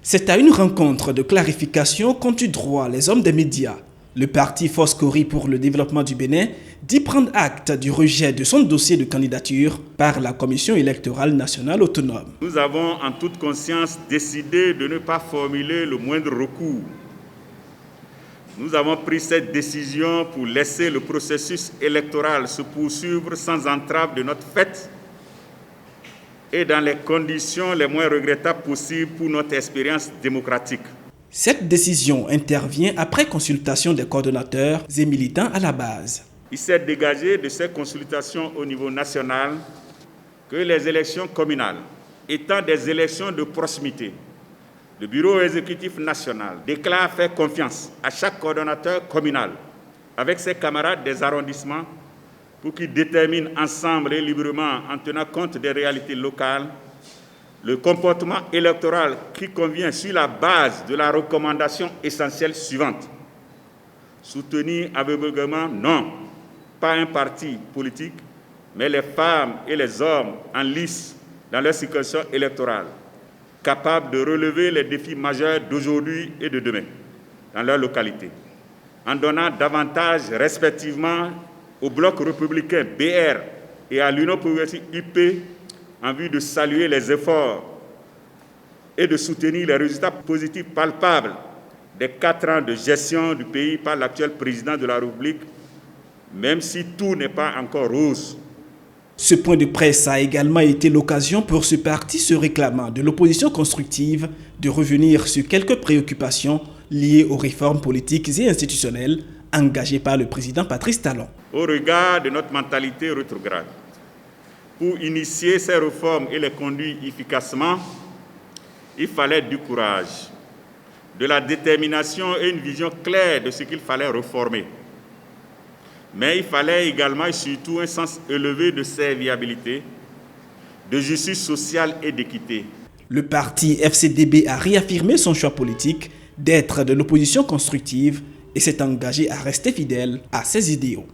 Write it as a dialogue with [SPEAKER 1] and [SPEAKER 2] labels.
[SPEAKER 1] C'est à une rencontre de clarification qu'ont eu droit les hommes des médias. Le parti Foscori pour le développement du Bénin dit prendre acte du rejet de son dossier de candidature par la Commission électorale nationale autonome.
[SPEAKER 2] Nous avons en toute conscience décidé de ne pas formuler le moindre recours. Nous avons pris cette décision pour laisser le processus électoral se poursuivre sans entrave de notre fait et dans les conditions les moins regrettables possibles pour notre expérience démocratique.
[SPEAKER 1] Cette décision intervient après consultation des coordonnateurs et militants à la base.
[SPEAKER 2] Il s'est dégagé de ces consultations au niveau national que les élections communales, étant des élections de proximité, le bureau exécutif national déclare faire confiance à chaque coordonnateur communal avec ses camarades des arrondissements pour qu'ils déterminent ensemble et librement, en tenant compte des réalités locales, le comportement électoral qui convient sur la base de la recommandation essentielle suivante. Soutenir aveuglément, non, pas un parti politique, mais les femmes et les hommes en lice dans leur circonscription électorale, capables de relever les défis majeurs d'aujourd'hui et de demain dans leur localité, en donnant davantage respectivement au Bloc républicain BR et à l'Union progressiste UP en vue de saluer les efforts et de soutenir les résultats positifs palpables des 4 ans de gestion du pays par l'actuel président de la République, même si tout n'est pas encore rose.
[SPEAKER 1] Ce point de presse a également été l'occasion pour ce parti se réclamant de l'opposition constructive de revenir sur quelques préoccupations liées aux réformes politiques et institutionnelles engagées par le président Patrice Talon.
[SPEAKER 2] Au regard de notre mentalité rétrograde, pour initier ces réformes et les conduire efficacement, il fallait du courage, de la détermination et une vision claire de ce qu'il fallait réformer. Mais il fallait également et surtout un sens élevé de serviabilité, de justice sociale et d'équité.
[SPEAKER 1] Le parti FCDB a réaffirmé son choix politique d'être de l'opposition constructive et s'est engagé à rester fidèle à ses idéaux.